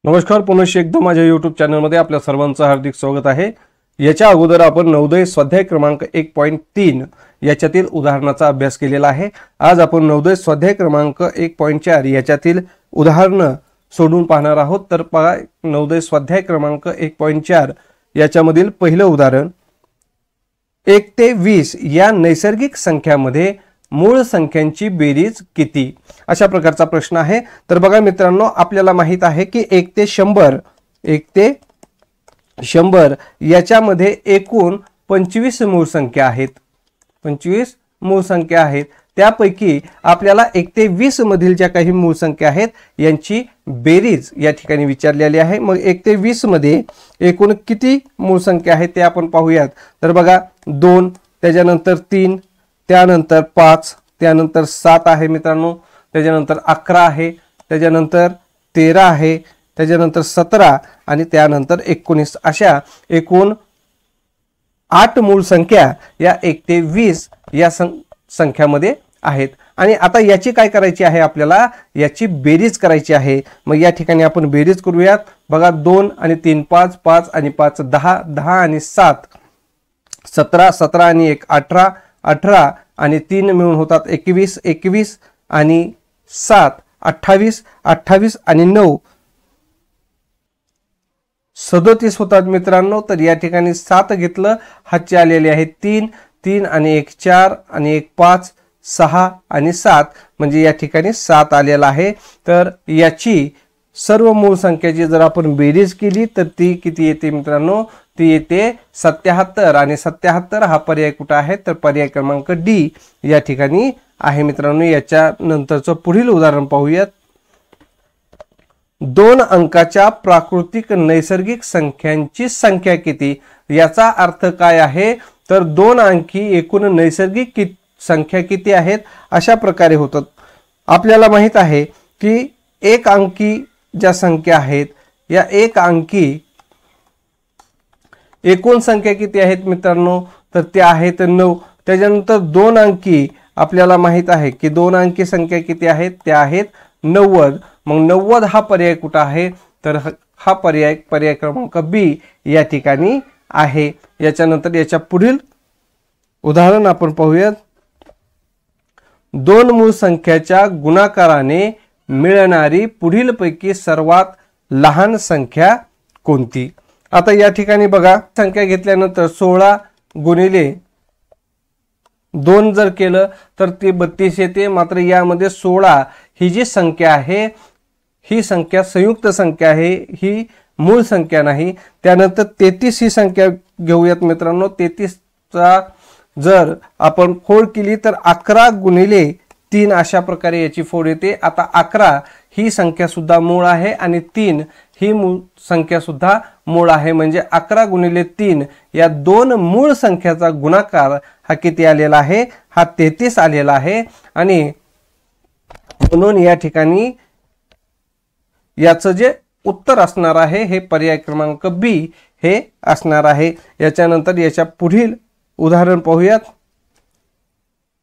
नमस्कार, पुनश्च एकदा माझ्या यूट्यूब चॅनलमध्ये आपल्या सर्वांचं हार्दिक स्वागत आहे। याच्या अगोदर आपण नवोदय स्वाध्याय क्रमांक 1.3 याच्यातील उदाहरणाचा अभ्यास केलेला आहे। आज आपण नवोदय स्वाध्याय क्रमांक 1.4 याच्यातील उदाहरण सोडून पाहणार आहोत। तर पहा, नवोदय स्वाध्याय क्रमांक 1.4 याच्यामधील पहिलं उदाहरण 1 ते 20 या नैसर्गिक संख्यामध्ये मूळ संख्यांची बेरीज किती, अशा प्रकारचा प्रश्न आहे। तर बघा मित्रांनो, आपल्याला माहित आहे की 1 ते 100 याच्यामध्ये एकूण 25 मूळ संख्या आहेत। 25 मूळ संख्या आहेत। त्यापैकी आपल्याला 1 ते 20 मधील ज्या काही मूळ संख्या आहेत यांची बेरीज या ठिकाणी विचारलेली आहे। मग 1 ते 20 मध्ये एकूण किती मूळ संख्या आहेत ते आपण पाहूयात। तर बघा, 2, त्याच्यानंतर 3, त्यानंतर 5, त्यानंतर 7 आहे मित्रांनो, त्याच्यानंतर 11 आहे, त्याच्यानंतर 13 आहे, त्याच्यानंतर 17 आणि त्यानंतर 19 अशा एकूण 8 मूळ संख्या या 1 ते 20 या संख्यामध्ये आहेत। आणि आता याची काय करायची आहे, आपल्याला याची बेरीज करायची आहे। मग या ठिकाणी आपण बेरीज करूयात। बघा, 2 आणि 3 5, 5 आणि 5 10, 10 आणि 7 17, 17 आणि 1 18, 18 आणि 3 मिळून होतात 21, 21 आणि 7 28, 28 आणि 9 37 होतात मित्रांनो। तर या ठिकाणी 7 घेतलं, हातचे आलेले आहेत 3, 3 आणि 1 4 आणि 1 5, 6 आणि 7 म्हणजे या ठिकाणी 7 आलेला आहे। तर याची सर्व मूळ संख्याची जर आपण बेरीज केली तर ती किती येते मित्रांनो, ती येते 77 आणि 77 हा पर्याय कुठे आहे, तर पर्याय क्रमांक डी या ठिकाणी आहे मित्रांनो। याच्या नंतरचं पुढील उदाहरण पाहूयात। 2 अंकाच्या प्राकृतिक नैसर्गिक संख्यांची संख्या किती, याचा अर्थ काय आहे, तर 2 अंकी एकूण नैसर्गिक संख्या किती आहेत अशा प्रकारे होतात। आपल्याला माहित आहे की 1 अंकी ज्या संख्या आहेत या 1 अंकी एकूण संख्या किती आहेत मित्रांनो, तर ते आहेत 9। त्याच्यानंतर 2 अंकी आपल्याला माहित आहे की 2 अंकी संख्या किती आहेत, त्या आहेत 90। मग 90 हा पर्याय कुठे आहे, तर हा पर्याय क्रमांक बी या ठिकाणी आहे। याच्यानंतर याच्या पुढील उदाहरण आपण पाहूयात। 2 मूळ संख्याच्या गुणाकाराने मिळणारी पुढीलपैकी सर्वात लहान संख्या कोणती। आता या ठिकाणी बघा, संख्या घेतल्यानंतर 16 गुणिले 2 जर केलं तर ते 32 येते। मात्र यामध्ये 16 ही जी संख्या आहे ही संख्या संयुक्त संख्या आहे, ही मूळ संख्या नाही। त्यानंतर 33 ही संख्या घेऊयात मित्रांनो। 33 चा जर आपण फोड केली तर 11 गुणिले 3 अशा प्रकारे याची फोड येते। आता 11 ही संख्या सुद्धा मूळ आहे आणि 3 ही मूळ संख्या सुद्धा मूळ आहे, म्हणजे 11 गुणिले 3 या 2 मूळ संख्याचा गुणाकार हा किती आलेला आहे, हा 33 आलेला आहे। आणि म्हणून या ठिकाणी याचं जे उत्तर असणार आहे हे पर्याय क्रमांक बी हे असणार आहे। याच्यानंतर याच्या पुढील उदाहरण पाहूयात।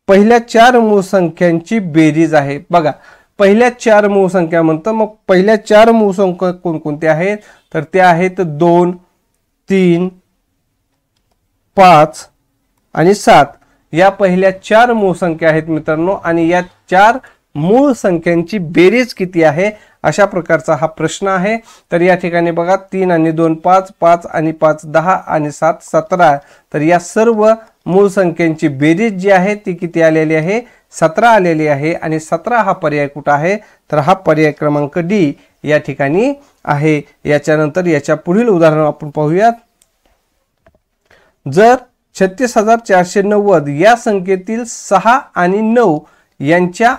पहिल्या 4 मूळ संख्यांची बेरीज आहे। बघा, पहिल्या 4 मूळ संख्या म्हणतं, मग पहिल्या 4 मूळ संख्या कोणकोणत्या आहेत, तर त्या आहेत 2, 3, 5 आणि 7 या पहिल्या 4 मूळ संख्या आहेत मित्रांनो। आणि या 4 मूळ संख्यांची बेरीज किती आहे अशा प्रकारचा हा प्रश्न आहे। तर या ठिकाणी बघा, 3 आणि 2 5, 5 आणि 5 10 आणि 7 17। तर या सर्व मूळ संख्यांची बेरीज जी आहे ती किती आलेली आहे, 17 आलेली आहे। आणि 17 हा पर्याय कुठे आहे, तर हा पर्याय क्रमांक डी या ठिकाणी आहे। याच्यानंतर याच्या पुढील उदाहरण आपण पाहूयात। जर 36490 या संख्येतील 6 आणि 9 यांच्या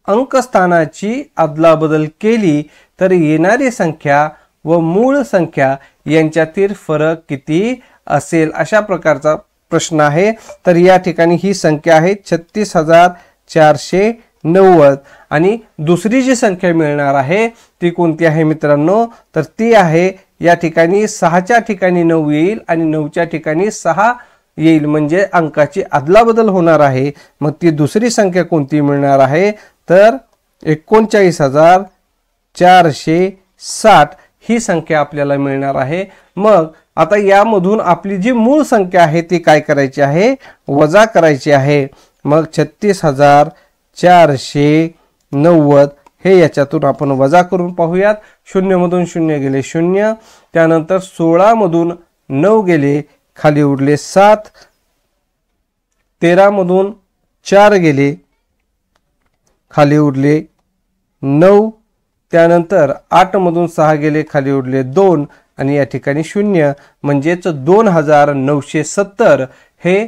अंकस्थानाची अदलाबदल केली तर येणारी संख्या व मूळ संख्या यांच्यातील फरक किती असेल, अशा प्रकारचा प्रश्न आहे। तर या ठिकाणी ही संख्या आहे 36490 आणि दुसरी जी संख्या मिळणार आहे ती कोणती आहे मित्रांनो, तर ती आहे या ठिकाणी 6च्या ठिकाणी 9 येईल आणि 9च्या ठिकाणी 6 येईल, म्हणजे अंकाची अदलाबदल होणार आहे। मग ती दुसरी संख्या कोणती मिळणार आहे, तर 39460 ही संख्या आपल्याला मिळणार आहे। मग आता यामधून आपली जी मूळ संख्या आहे ती काय करायची आहे, वजा करायची आहे। मग 36,490 हे याच्यातून आपण वजा करून पाहूयात। 0 मधून 0 गेले 0, त्यानंतर 16 मधून 9 गेले, खाली उरले 7, 13 मधून 4 गेले, खाली उरले 9, त्यानंतर 8 मधून 6 गेले, खाली उरले 2 आणि या ठिकाणी 0 म्हणजेच 2970 हे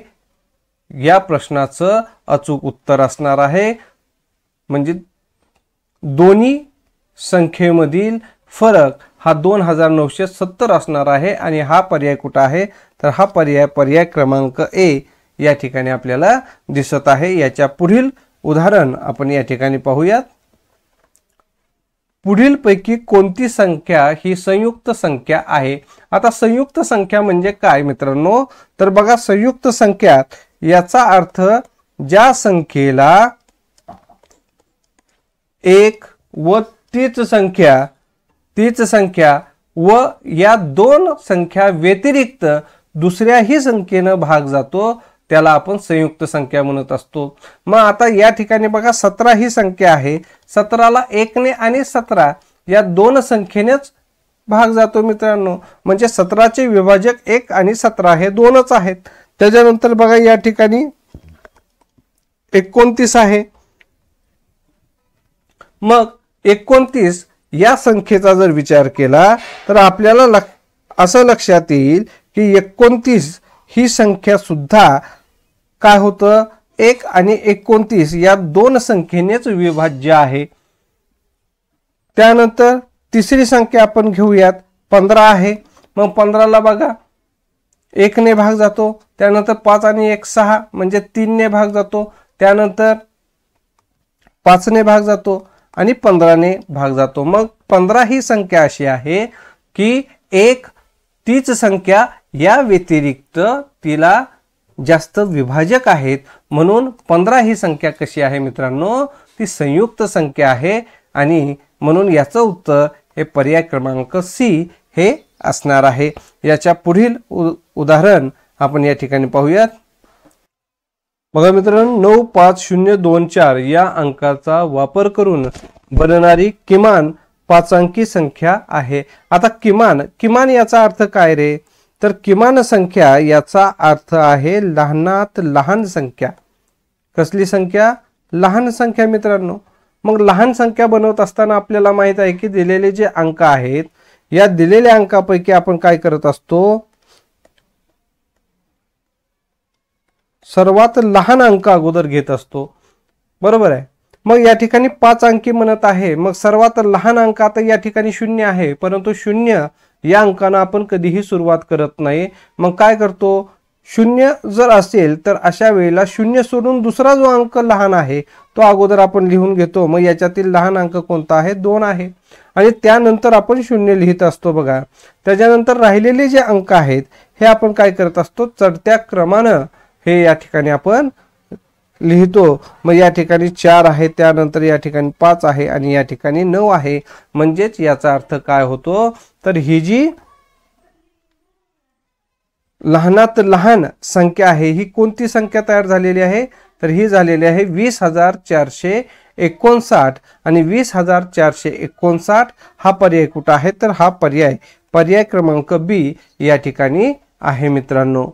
या प्रश्नाचं अचूक उत्तर असणार आहे। म्हणजे दोन्ही संख्येमधील फरक हा 2970 असणार आहे आणि हा पर्याय कुठे आहे, तर हा पर्याय क्रमांक ए या ठिकाणी आपल्याला दिसत आहे। याच्या पुढील उदाहरण आपण या ठिकाणी पाहूयात। पुढील पैकी कोणती संख्या ही संयुक्त संख्या आहे। आता संयुक्त संख्या म्हणजे काय मित्रांनो, तर बघा संयुक्त संख्या याचा अर्थ ज्या संख्येला एक व तीच संख्या व या दोन संख्या व्यतिरिक्त दुसऱ्याही संख्येने भाग जातो त्याला आपण संयुक्त संख्या म्हणत असतो। मग आता या ठिकाणी बघा 17 ही संख्या आहे, 17ला 1 ने आणि 17 या दोन संख्येनेच भाग जातो मित्रांनो, म्हणजे 17चे विभाजक 1 आणि 17 हे दोनच आहेत। त्याच्यानंतर बघा या ठिकाणी 29 आहे। मग 29 या संख्येचा जर विचार केला तर आपल्याला असं लक्षात येईल की 29 ही संख्या सुद्धा काय होतं, 1 आणि 29 या दोन संख्येनेच विभाज्य आहे। त्यानंतर तिसरी संख्या आपण घेऊयात, 15 आहे। मग 15ला बघा 1 ने भाग जातो, त्यानंतर 5 आणि 1 6 म्हणजे 3 ने भाग जातो, त्यानंतर 5 ने भाग जातो आणि 15 ने भाग जातो। मग 15 ही संख्या अशी आहे की एक तीच संख्या या व्यतिरिक्त तिला जास्त विभाजक आहेत, म्हणून 15 ही संख्या कशी आहे मित्रांनो, ती संयुक्त संख्या आहे आणि म्हणून याचं उत्तर हे पर्याय क्रमांक सी हे असणार आहे। याच्या पुढील उदाहरण आपण या ठिकाणी पाहूयात। बघा मित्रांनो 95024 या अंकाचा वापर करून बनणारी किमान 5 अंकी संख्या आहे। आता किमान याचा अर्थ काय रे, तर किमान संख्या याचा अर्थ आहे लहानात लहान संख्या। कसली संख्या, लहान संख्या मित्रांनो। मग लहान संख्या बनवत असताना आपल्याला माहित आहे की दिलेले जे अंक आहेत या दिलेल्या अंकापैकी आपण काय करत असतो, सर्वात लहान अंक अगोदर घेत असतो, बरोबर आहे। मग या ठिकाणी 5 अंकी म्हणत आहे, मग सर्वात लहान अंक आता या ठिकाणी 0 आहे, परंतु 0 या अंकाने आपण कधीही सुरुवात करत नाही। मग काय करतो, 0 जर असेल तर अशा वेळेला 0 सोडून दुसरा जो अंक लहान आहे तो अगोदर आपण लिहून घेतो। मग याच्यातील लहान अंक कोणता आहे, 2 आहे आणि त्यानंतर आपण 0 लिहित असतो बघा। त्याच्यानंतर राहिलेले जे अंक आहेत हे आपण काय करत असतो, चढत्या क्रमाने हे या ठिकाणी आपण लिहितो। मग या ठिकाणी 4 आहे, त्यानंतर या ठिकाणी 5 आहे आणि या ठिकाणी 9 आहे। म्हणजेच याचा अर्थ काय होतो, तर ही जी लहानात लहान संख्या आहे ही कोणती संख्या तयार झालेली आहे, तर ही झालेली आहे 20,459 आणि 20,459 हा पर्याय कुठे आहे, तर हा पर्याय क्रमांक बी या ठिकाणी आहे मित्रांनो।